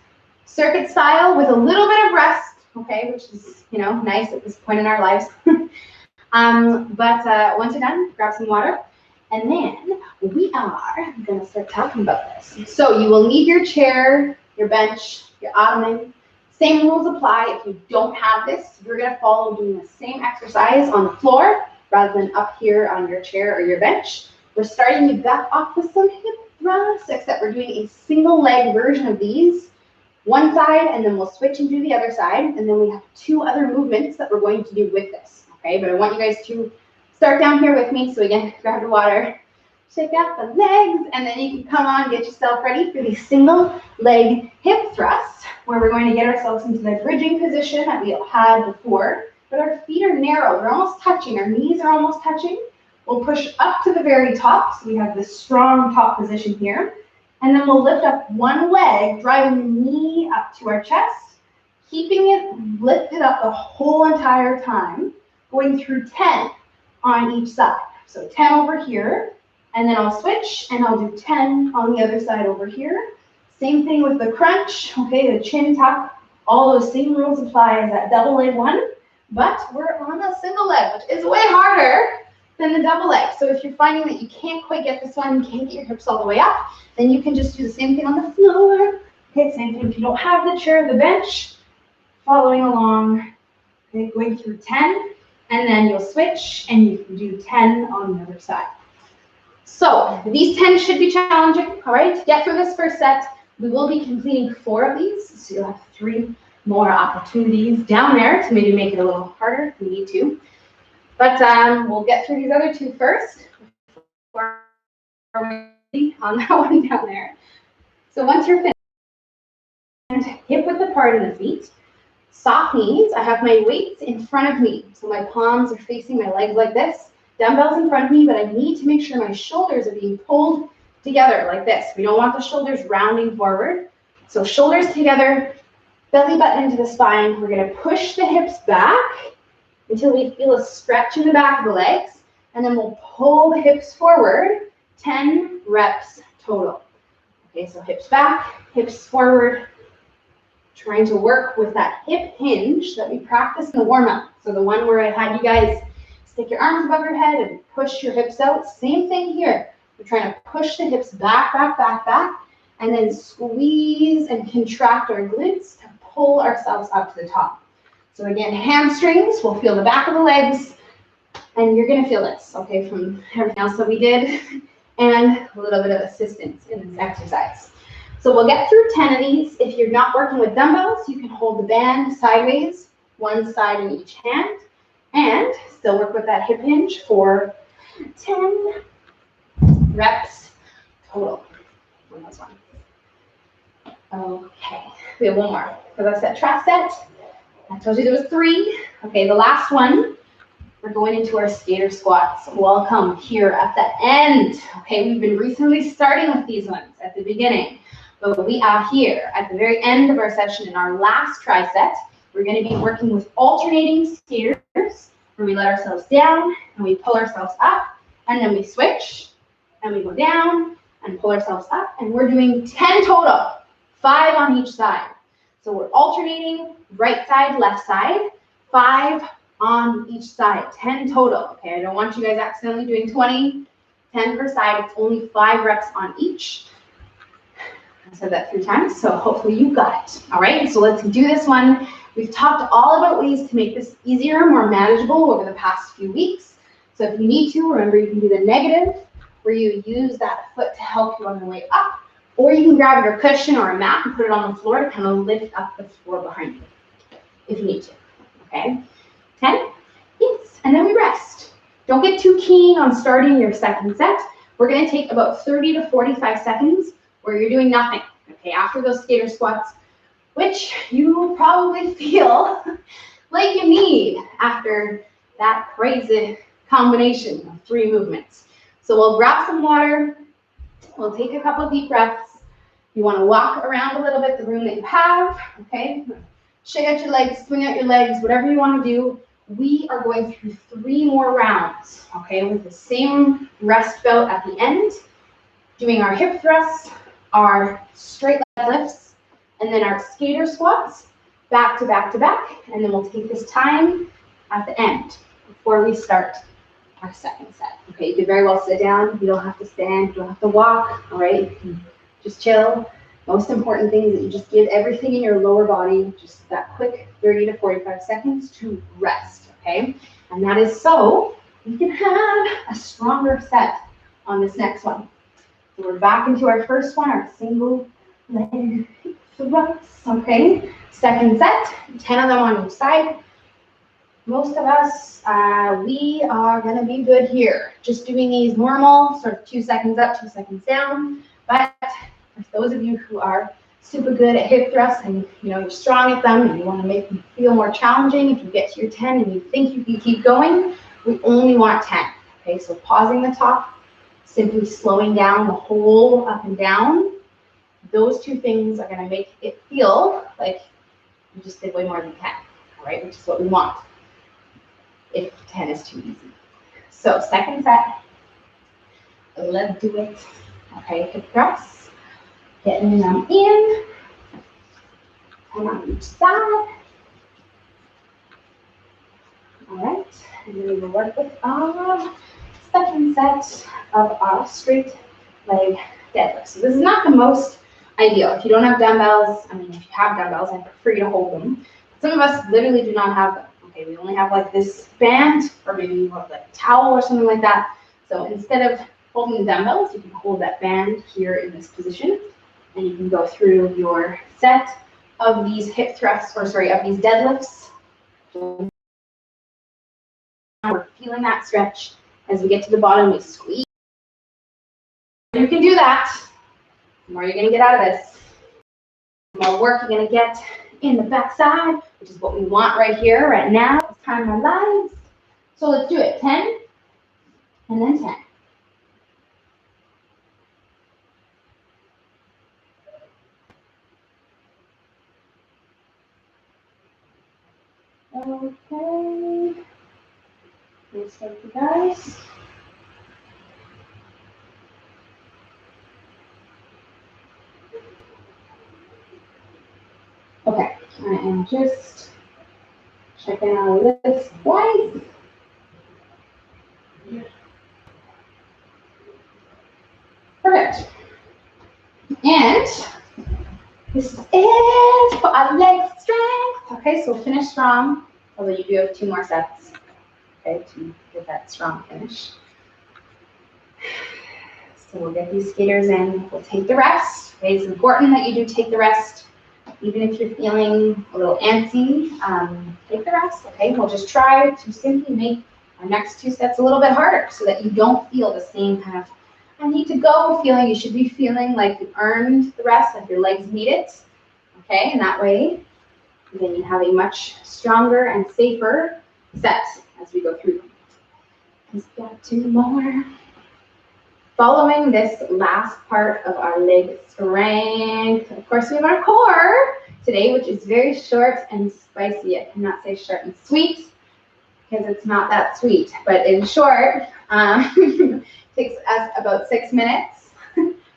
circuit style, with a little bit of rest, okay, which is, nice at this point in our lives. But once you're done, grab some water. And then we are going to start talking about this. So you will need your chair, your bench, your ottoman. Same rules apply. If you don't have this, you're going to follow doing the same exercise on the floor rather than up here on your chair or your bench. We're starting you back off with some hip thrusts, except we're doing a single leg version of these. One side, and then we'll switch and do the other side. And then we have 2 other movements that we're going to do with this. Okay, but I want you guys to start down here with me. So again, grab your water, shake out the legs, and then you can come on, get yourself ready for the single leg hip thrust, where we're going to get ourselves into the bridging position that we had before. But our feet are narrow, they're almost touching, our knees are almost touching. We'll push up to the very top, so we have this strong top position here. And then we'll lift up one leg, driving the knee up to our chest, keeping it lifted up the whole entire time, going through 10 on each side. So 10 over here, and then I'll switch and I'll do 10 on the other side over here. Same thing with the crunch, okay, the chin tuck. All those same rules apply as that double leg one, but we're on a single leg, which is way harder than the double leg. So if you're finding that you can't quite get this one, you can't get your hips all the way up, then you can just do the same thing on the floor. Okay, same thing if you don't have the chair or the bench, following along, okay, going through 10, and then you'll switch and you can do 10 on the other side. So these 10 should be challenging, all right? To get through this first set, we will be completing 4 of these, so you'll have 3 more opportunities down there to maybe make it a little harder if we need to. But we'll get through these other 2 first before we on that one down there. So once you're finished, and hip width apart in the feet, soft knees. I have my weights in front of me, so my palms are facing my legs like this. Dumbbells in front of me, but I need to make sure my shoulders are being pulled together like this. We don't want the shoulders rounding forward. So shoulders together, belly button into the spine. We're going to push the hips back until we feel a stretch in the back of the legs, and then we'll pull the hips forward, 10 reps total. Okay, so hips back, hips forward, trying to work with that hip hinge that we practiced in the warm-up. So the one where I had you guys stick your arms above your head and push your hips out. Same thing here. We're trying to push the hips back, back, back, back, and then squeeze and contract our glutes to pull ourselves up to the top. So again, hamstrings, we'll feel the back of the legs, and you're gonna feel this, okay, from everything else that we did, and a little bit of assistance in this exercise. So we'll get through 10 of these. If you're not working with dumbbells, you can hold the band sideways, one side in each hand, and still work with that hip hinge for 10 reps total on this one. Okay, we have one more. So that's that tricep. I told you there was 3. Okay, the last one, we're going into our skater squats. Welcome here at the end. Okay, we've been recently starting with these ones at the beginning, but we are here at the very end of our session in our last tricep. We're going to be working with alternating skaters, where we let ourselves down and we pull ourselves up, and then we switch and we go down and pull ourselves up, and we're doing 10 total, 5 on each side. So we're alternating right side, left side, 5 on each side, 10 total. Okay, I don't want you guys accidentally doing 20, 10 per side. It's only 5 reps on each. I said that 3 times, so hopefully you got it. All right, so let's do this one. We've talked all about ways to make this easier, more manageable over the past few weeks. So if you need to, remember you can do the negative, where you use that foot to help you on the way up, or you can grab your cushion or a mat and put it on the floor to kind of lift up the floor behind you, if you need to, okay? 10, yes, and then we rest. Don't get too keen on starting your second set. We're gonna take about 30 to 45 seconds where you're doing nothing, okay, after those skater squats, which you probably feel like you need after that crazy combination of 3 movements. So we'll grab some water, we'll take a couple of deep breaths. You want to walk around a little bit the room that you have, okay? Shake out your legs, swing out your legs, whatever you want to do. We are going through 3 more rounds, okay, with the same rest belt at the end, doing our hip thrusts, our straight leg lifts, and then our skater squats, back to back to back, and then we'll take this time at the end before we start our second set. Okay, you can very well sit down. You don't have to stand. You don't have to walk. All right, you can just chill. Most important thing is that you just give everything in your lower body just that quick 30 to 45 seconds to rest. Okay, and that is so we can have a stronger set on this next one. So we're back into our first one, our single leg thrusts. Okay, second set, 10 of them on each side. Most of us, we are going to be good here. Just doing these normal, sort of 2 seconds up, 2 seconds down. But for those of you who are super good at hip thrusts and you're strong at them and you want to make them feel more challenging, if you get to your 10 and you think you can keep going, we only want 10. Okay, so pausing the top, simply slowing down the whole up and down. Those 2 things are going to make it feel like you just did way more than 10, all right, which is what we want if 10 is too easy. So second set, let's do it. Okay, hip thrusts. Getting them in. And on each side. All right, and then we will work with our second set of our straight leg deadlift. So this is not the most ideal. If you don't have dumbbells, I mean, if you have dumbbells, I prefer you to hold them. Some of us literally do not have them. Okay, we only have like this band, or maybe you have like a towel or something like that. So instead of holding the dumbbells, you can hold that band here in this position, and you can go through your set of these hip thrusts, or sorry, of these deadlifts. We're feeling that stretch. As we get to the bottom, we squeeze. You can do that. The more you're going to get out of this, the more work you're going to get in the backside, which is what we want right here, right now. It's time our lives. So let's do it. 10, and then 10. Okay. Let's take you guys. Okay, I am just checking our list twice. Perfect. And this is it for our leg strength. Okay, so finish strong, although you do have 2 more sets, okay, to get that strong finish. So we'll get these skaters in, we'll take the rest. Okay, it's important that you do take the rest. Even if you're feeling a little antsy, take the rest, okay? We'll just try to simply make our next 2 sets a little bit harder so that you don't feel the same kind of I need to go feeling. You should be feeling like you earned the rest, like your legs need it, okay? And that way, then you have a much stronger and safer set as we go through them. We've got 2 more. Following this last part of our leg strength, of course, we have our core today, which is very short and spicy. I cannot say short and sweet because it's not that sweet, but in short, takes us about 6 minutes,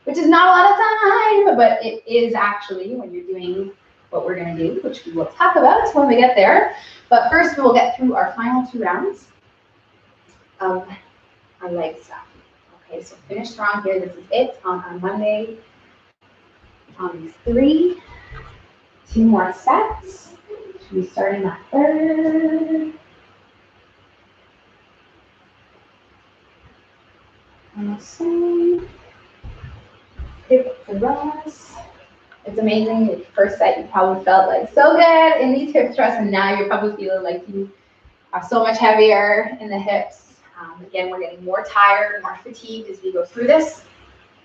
which is not a lot of time, but it is actually when you're doing what we're going to do, which we will talk about when we get there. But first, we will get through our final 2 rounds of our leg stuff. Okay, so finish strong here. This is it on our Monday. On these 3, 2 more sets. Should we start in that 3rd? Awesome. Hip thrusts. It's amazing. The first set you probably felt like so good in these hip thrusts, and now you're probably feeling like you are so much heavier in the hips. Again, we're getting more tired, more fatigued as we go through this,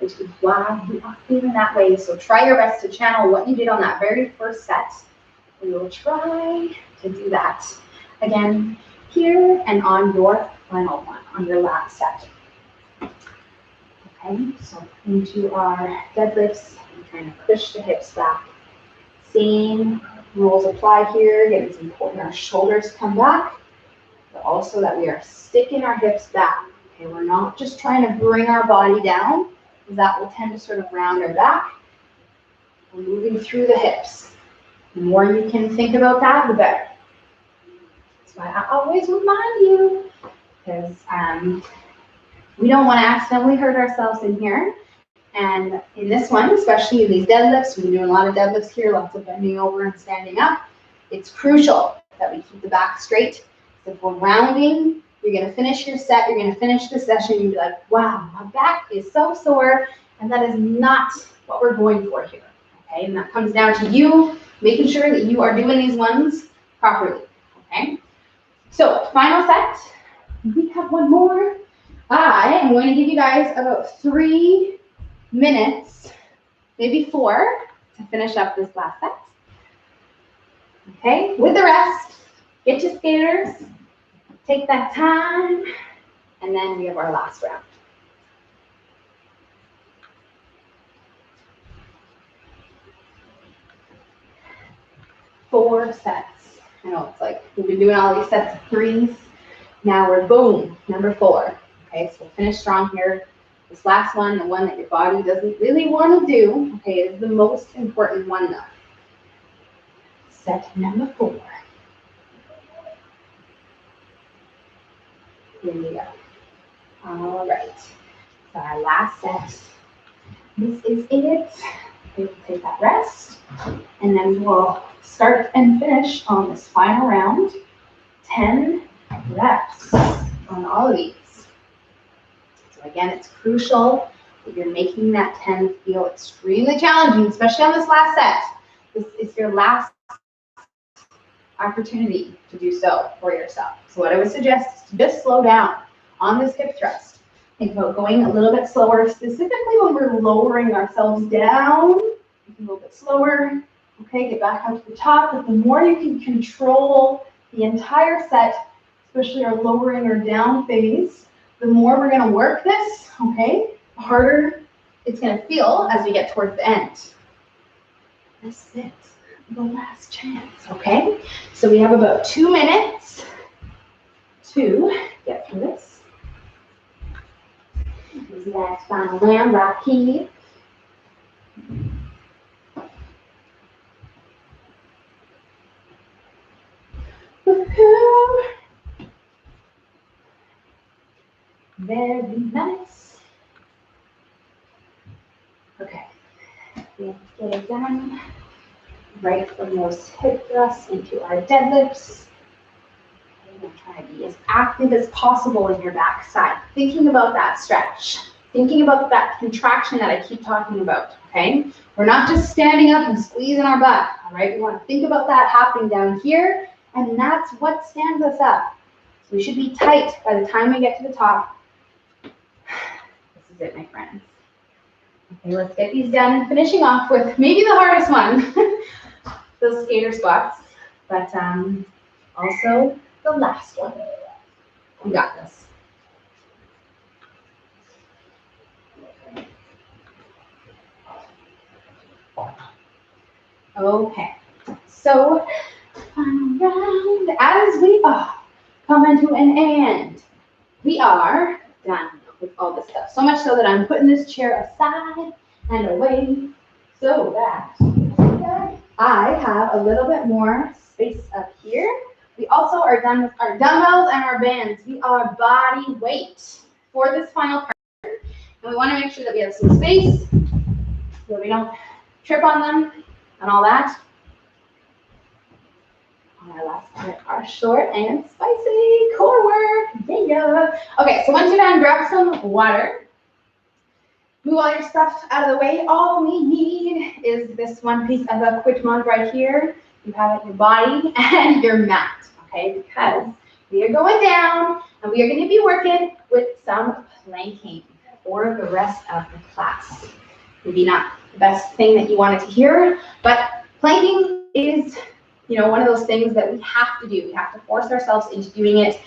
which is why you are feeling that way. So try your best to channel what you did on that very first set. We will try to do that again here and on your final one, on your last set. Okay, so into our deadlifts, I'm trying to push the hips back. Same rules apply here. Again, it's important our shoulders come back, but also that we are sticking our hips back. Okay, we're not just trying to bring our body down, because that will tend to sort of round our back. We're moving through the hips. The more you can think about that, the better. That's why I always remind you, because we don't want to accidentally hurt ourselves in here. And in this one, especially in these deadlifts, we've been doing a lot of deadlifts here, lots of bending over and standing up. It's crucial that we keep the back straight. So if we're rounding, you're going to finish your set, you're going to finish the session, you'll be like, wow, my back is so sore, and that is not what we're going for here. Okay, and that comes down to you making sure that you are doing these ones properly. Okay, so final set. We have 1 more. I am going to give you guys about 3 minutes, maybe 4, to finish up this last set. Okay, with the rest, get your skaters, take that time, and then we have our last round. Four sets. I know it's like we've been doing all these sets of 3s. Now we're boom, number 4. Okay, so we'll finish strong here. This last one, the one that your body doesn't really want to do, okay, is the most important one though. Set number 4. Here we go. All right. So our last set. This is it. We'll take that rest, and then we'll start and finish on this final round. 10 reps on all of these. So again, it's crucial that you're making that 10 feel extremely challenging, especially on this last set. This is your last opportunity to do so for yourself. So what I would suggest is to just slow down on this hip thrust. Think about going a little bit slower, specifically when we're lowering ourselves down. A little bit slower. Okay, get back up to the top. But the more you can control the entire set, especially our lowering or down phase, the more we're going to work this, okay, the harder it's going to feel as we get towards the end. This is the last chance, okay? So we have about 2 minutes to get through this. This is that final land rocky. Very nice. Okay, let's get it done. Right from those hip thrusts into our deadlifts. We're going to try to be as active as possible in your back side. Thinking about that stretch. Thinking about that contraction that I keep talking about, okay? We're not just standing up and squeezing our butt, all right? We want to think about that happening down here, and that's what stands us up. So we should be tight by the time we get to the top. This is it, my friends. Okay, let's get these done. Finishing off with maybe the hardest one, those skater squats, but also the last one. We got this. Okay, so final round as we come into an end. We are done with all this stuff. So much so that I'm putting this chair aside and away so that I have a little bit more space up here. We also are done with our dumbbells and our bands. We are body weight for this final part. And we want to make sure that we have some space so that we don't trip on them and all that. Our last part, our short and spicy core work. Yeah. Okay, so once you're done, grab some water. Move all your stuff out of the way. All we need is this one piece of equipment right here. You have it in your body and your mat, okay? Because we are going down and we are going to be working with some planking for the rest of the class. Maybe not the best thing that you wanted to hear, but planking is, you know, one of those things that we have to do. We have to force ourselves into doing it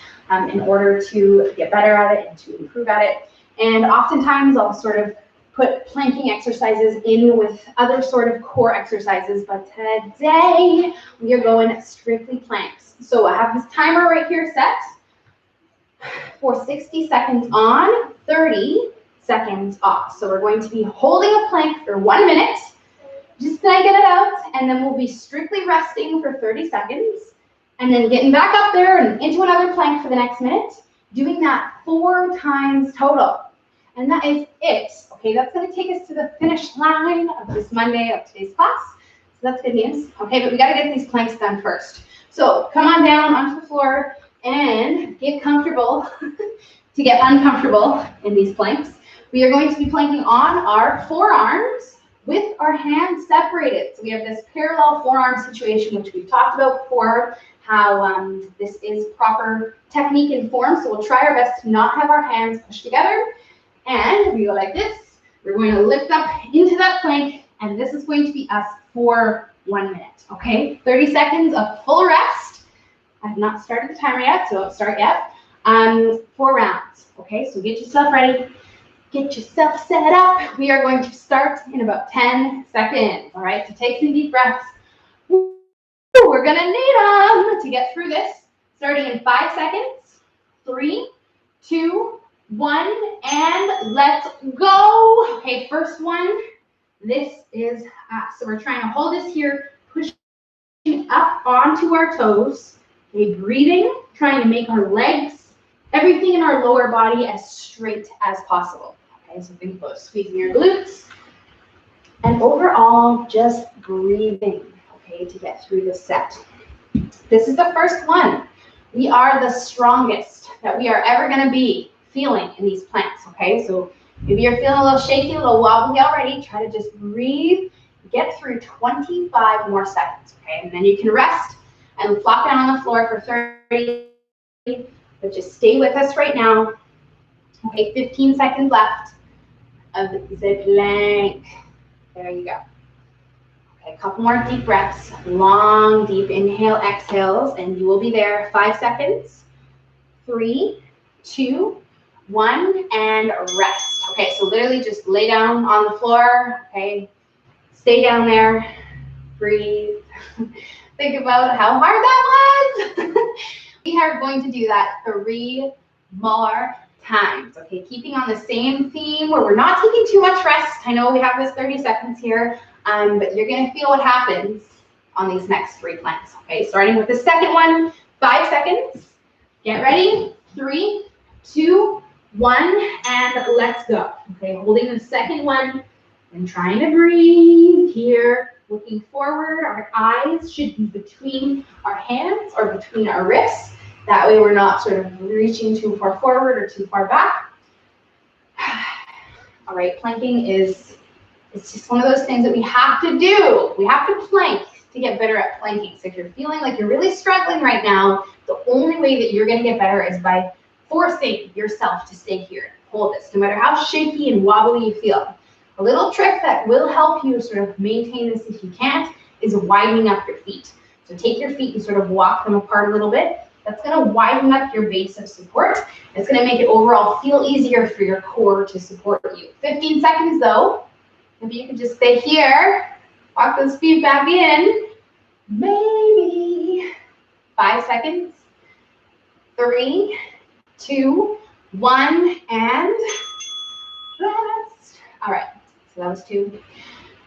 in order to get better at it and to improve at it. And oftentimes I'll sort of put planking exercises in with other sort of core exercises, but today we are going strictly planks. So I have this timer right here set for 60 seconds on, 30 seconds off. So we're going to be holding a plank for 1 minute, just gonna get it out, and then we'll be strictly resting for 30 seconds, and then getting back up there and into another plank for the next minute, doing that 4 times total. And that is it. Okay, that's going to take us to the finish line of this Monday of today's class. So that's good news. Okay, but we got to get these planks done first. So come on down onto the floor and get comfortable to get uncomfortable in these planks. We are going to be planking on our forearms with our hands separated. So we have this parallel forearm situation, which we've talked about before, how this is proper technique and form. So we'll try our best to not have our hands pushed together. And we go like this. We're going to lift up into that plank, and this is going to be us for 1 minute, okay? 30 seconds of full rest. I've not started the timer yet, so don't start yet. 4 rounds, okay? So get yourself ready. Get yourself set up. We are going to start in about 10 seconds, all right? So take some deep breaths. We're going to need them to get through this. Starting in 5 seconds. 3, 2, 1, and let's go. Okay, first one. This is us. So we're trying to hold this here, pushing up onto our toes. Okay, breathing, trying to make our legs, everything in our lower body as straight as possible. Okay, so think about squeezing your glutes. And overall, just breathing, okay, to get through the set. This is the first one. We are the strongest that we are ever going to be feeling in these planks, okay? So maybe you're feeling a little shaky, a little wobbly already. Try to just breathe, get through 25 more seconds, okay? And then you can rest and flop down on the floor for 30, but just stay with us right now. Okay, 15 seconds left of the plank. There you go. Okay, a couple more deep breaths, long, deep inhale, exhales, and you will be there. 5 seconds. 3, 2, 1, and rest. Okay, so literally just lay down on the floor. Okay, stay down there. Breathe. Think about how hard that was. We are going to do that 3 more times. Okay, keeping on the same theme where we're not taking too much rest. I know we have this 30 seconds here. But you're going to feel what happens on these next 3 planks, okay? Starting with the second one, 5 seconds. Get ready. 3, 2, 1, and let's go. Okay, holding the second one and trying to breathe here. Looking forward, our eyes should be between our hands or between our wrists. That way we're not sort of reaching too far forward or too far back. All right, planking is... it's just one of those things that we have to do. We have to plank to get better at planking. So if you're feeling like you're really struggling right now, the only way that you're going to get better is by forcing yourself to stay here. Hold this, no matter how shaky and wobbly you feel. A little trick that will help you sort of maintain this if you can't is widening up your feet. So take your feet and sort of walk them apart a little bit. That's going to widen up your base of support. It's going to make it overall feel easier for your core to support you. 15 seconds though. Maybe you could just stay here, walk those feet back in, maybe 5 seconds, 3, 2, 1, and rest. All right, so that was 2.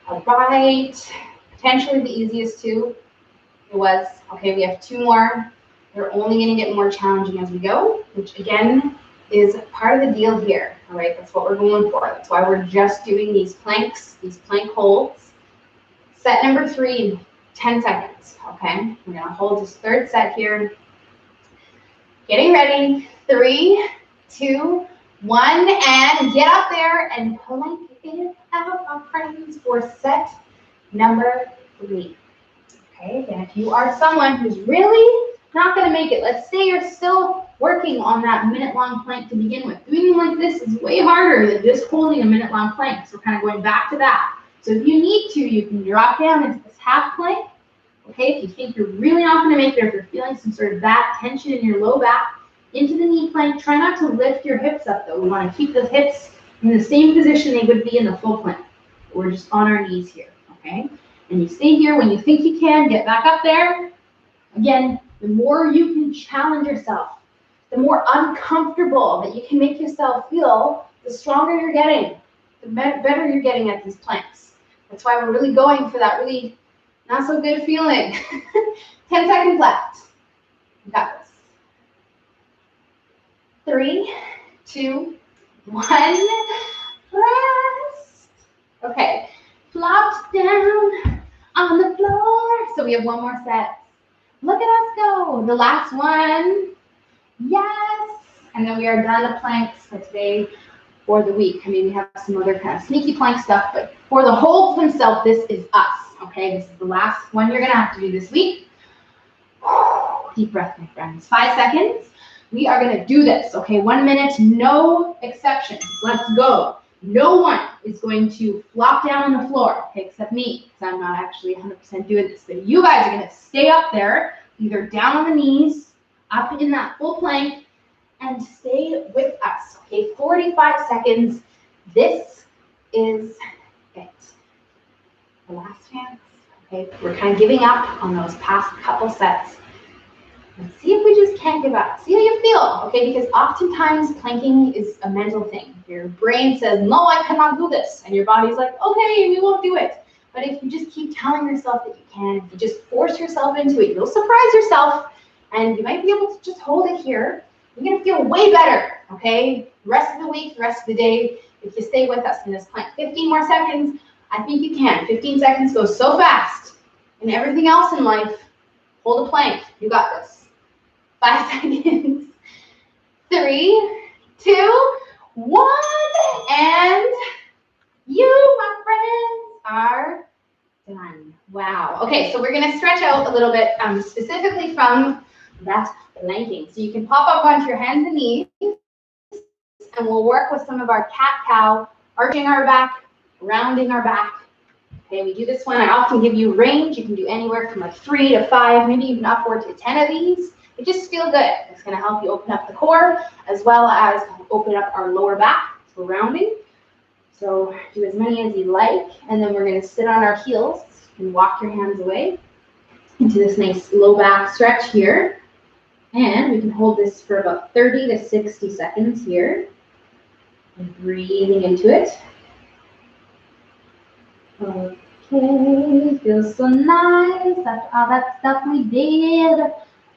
All right, potentially the easiest 2. It was, okay, we have 2 more. They're only gonna get more challenging as we go, which again, is part of the deal here, all right? That's what we're going for. That's why we're just doing these planks, these plank holds. Set number 3 in 10 seconds, okay? We're gonna hold this third set here. Getting ready, 3, 2, 1, and get up there and plank it out, my friends, for set number 3. Okay, and if you are someone who's really not going to make it, let's say you're still working on that minute-long plank to begin with. Doing them like this is way harder than just holding a minute-long plank. So we're kind of going back to that. So if you need to, you can drop down into this half plank. Okay, if you think you're really not going to make it, or if you're feeling some sort of that tension in your low back, into the knee plank. Try not to lift your hips up though. We want to keep the hips in the same position they would be in the full plank. We're just on our knees here, okay? And you stay here when you think you can, get back up there. Again, the more you can challenge yourself, the more uncomfortable that you can make yourself feel, the stronger you're getting, the better you're getting at these planks. That's why we're really going for that really not so good feeling. 10 seconds left. You got this. 3, 2, 1, rest. Okay, flopped down on the floor. So we have one more set. Look at us go. The last one. Yes. And then we are done the planks for today, for the week. I mean, we have some other kind of sneaky plank stuff, but for the holds themselves, this is us. Okay, this is the last one you're going to have to do this week. Deep breath, my friends. 5 seconds. We are going to do this. Okay, 1 minute, no exceptions. Let's go. No one is going to flop down on the floor, okay, except me, because I'm not actually 100% doing this. But you guys are going to stay up there, either down on the knees, up in that full plank, and stay with us. Okay, 45 seconds. This is it. The last chance. Okay, we're kind of giving up on those past couple sets. And see if we just can't give up. See how you feel, okay? Because oftentimes planking is a mental thing. Your brain says, no, I cannot do this. And your body's like, okay, we won't do it. But if you just keep telling yourself that you can, if you just force yourself into it, you'll surprise yourself. And you might be able to just hold it here. You're going to feel way better, okay? The rest of the week, the rest of the day, if you stay with us in this plank. 15 more seconds, I think you can. 15 seconds goes so fast. And everything else in life, hold a plank. You got this. 5 seconds. 3, 2, 1. And you, my friends, are done. Wow. Okay, so we're going to stretch out a little bit specifically from that planking. So you can pop up onto your hands and knees, and we'll work with some of our cat-cow, arching our back, rounding our back. Okay, we do this one. I often give you range. You can do anywhere from like 3 to 5, maybe even upward to 10 of these. It just feels good. It's going to help you open up the core as well as open up our lower back for rounding. So do as many as you like, and then we're going to sit on our heels and walk your hands away into this nice low back stretch here. And we can hold this for about 30 to 60 seconds here. And breathing into it. Okay, feels so nice after all that stuff we did.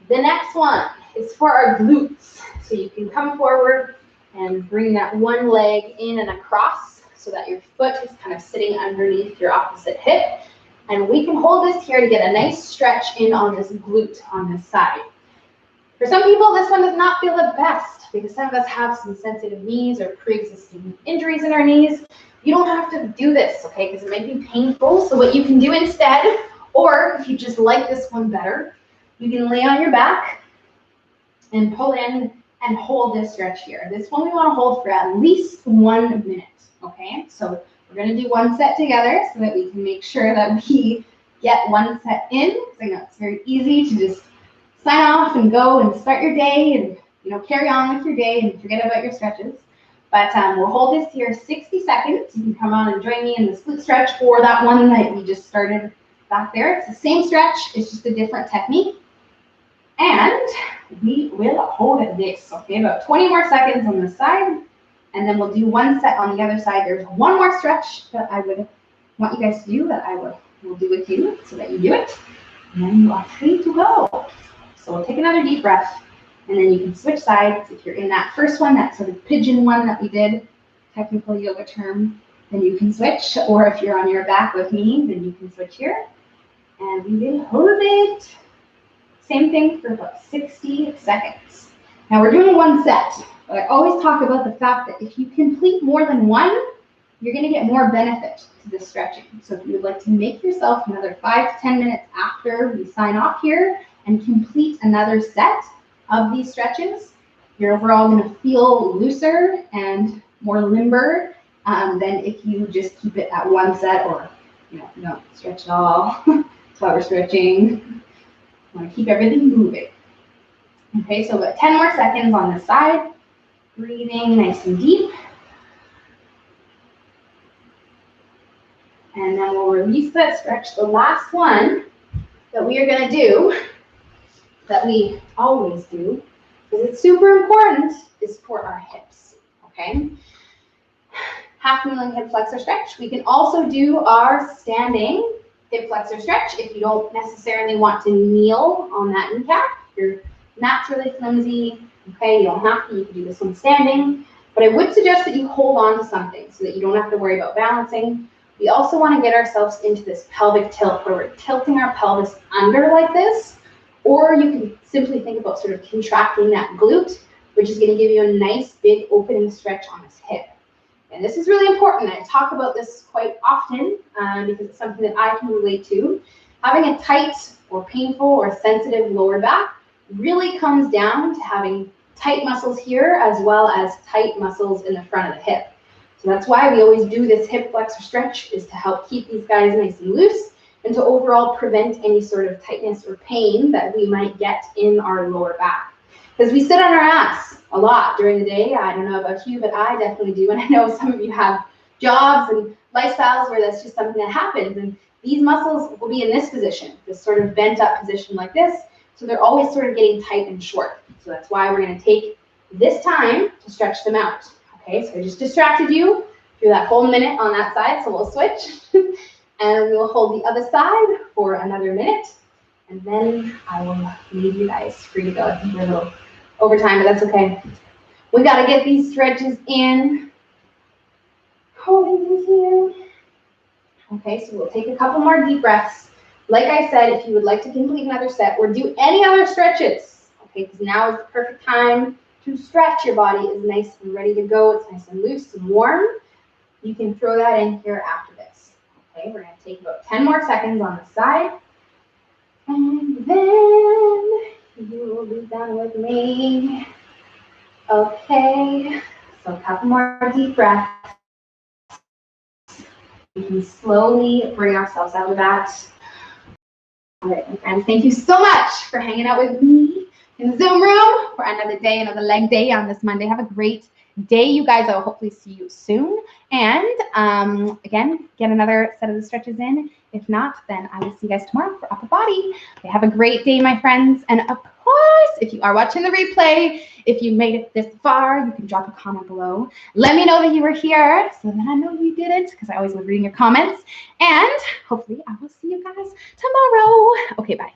The next one is for our glutes. So you can come forward and bring that one leg in and across so that your foot is kind of sitting underneath your opposite hip. And we can hold this here to get a nice stretch in on this glute on this side. For some people, this one does not feel the best because some of us have some sensitive knees or pre-existing injuries in our knees. You don't have to do this, okay, because it might be painful. So what you can do instead, or if you just like this one better, you can lay on your back and pull in and hold this stretch here. This one we want to hold for at least 1 minute, okay? So we're going to do one set together so that we can make sure that we get one set in. Because I know it's very easy to just sign off and go and start your day and, you know, carry on with your day and forget about your stretches. But we'll hold this here 60 seconds. You can come on and join me in this glute stretch or that one that we just started back there. It's the same stretch, it's just a different technique. And we will hold this, okay, about 20 more seconds on this side. And then we'll do one set on the other side. There's one more stretch that I would want you guys to do that I will do with you so that you do it. And then you are free to go. So we'll take another deep breath. And then you can switch sides. If you're in that first one, that sort of pigeon one that we did, technical yoga term, then you can switch. Or if you're on your back with me, then you can switch here. And we will hold it. Same thing for about 60 seconds. Now we're doing one set. But I always talk about the fact that if you complete more than one, you're going to get more benefit to this stretching. So if you would like to make yourself another 5 to 10 minutes after we sign off here and complete another set of these stretches, you're overall going to feel looser and more limber than if you just keep it at one set or, you know, don't stretch at all. That's why we're stretching. We want to keep everything moving. Okay, so about 10 more seconds on this side. Breathing nice and deep. And then we'll release that stretch. The last one that we are going to do, that we always do, because it's super important, is for our hips, okay? Half kneeling hip flexor stretch. We can also do our standing hip flexor stretch if you don't necessarily want to kneel on that kneecap. Your mat's really flimsy, okay? You don't have to. You can do this one standing. But I would suggest that you hold on to something so that you don't have to worry about balancing. We also want to get ourselves into this pelvic tilt where we're tilting our pelvis under like this. Or you can simply think about sort of contracting that glute, which is going to give you a nice big opening stretch on this hip. And this is really important. I talk about this quite often because it's something that I can relate to. Having a tight or painful or sensitive lower back really comes down to having tight muscles here as well as tight muscles in the front of the hip. So that's why we always do this hip flexor stretch, is to help keep these guys nice and loose and to overall prevent any sort of tightness or pain that we might get in our lower back. Because we sit on our ass a lot during the day. I don't know about you, but I definitely do. And I know some of you have jobs and lifestyles where that's just something that happens. And these muscles will be in this position, this sort of bent up position like this. So they're always sort of getting tight and short. So that's why we're going to take this time to stretch them out. Okay, so I just distracted you through that whole minute on that side, so we'll switch. And we'll hold the other side for another minute. And then I will leave you guys free to go. I think we're a little over time, but that's okay. We got to get these stretches in. Holding this here. Okay, so we'll take a couple more deep breaths. Like I said, if you would like to complete another set or do any other stretches, okay, because now is the perfect time to stretch. Your body is nice and ready to go. It's nice and loose and warm. You can throw that in here after this. Okay, we're going to take about 10 more seconds on the side. And then you will be done with me. Okay, so a couple more deep breaths. We can slowly bring ourselves out of that. All right, my friends, thank you so much for hanging out with me in the Zoom room for another day, another leg day on this Monday. Have a great day, you guys. I will hopefully see you soon. And again, get another set of the stretches in. If not, then I will see you guys tomorrow for upper body. Okay, have a great day, my friends. And of course, if you are watching the replay, if you made it this far, you can drop a comment below. Let me know that you were here so that I know you did it, because I always love reading your comments. And hopefully I will see you guys tomorrow. Okay, bye.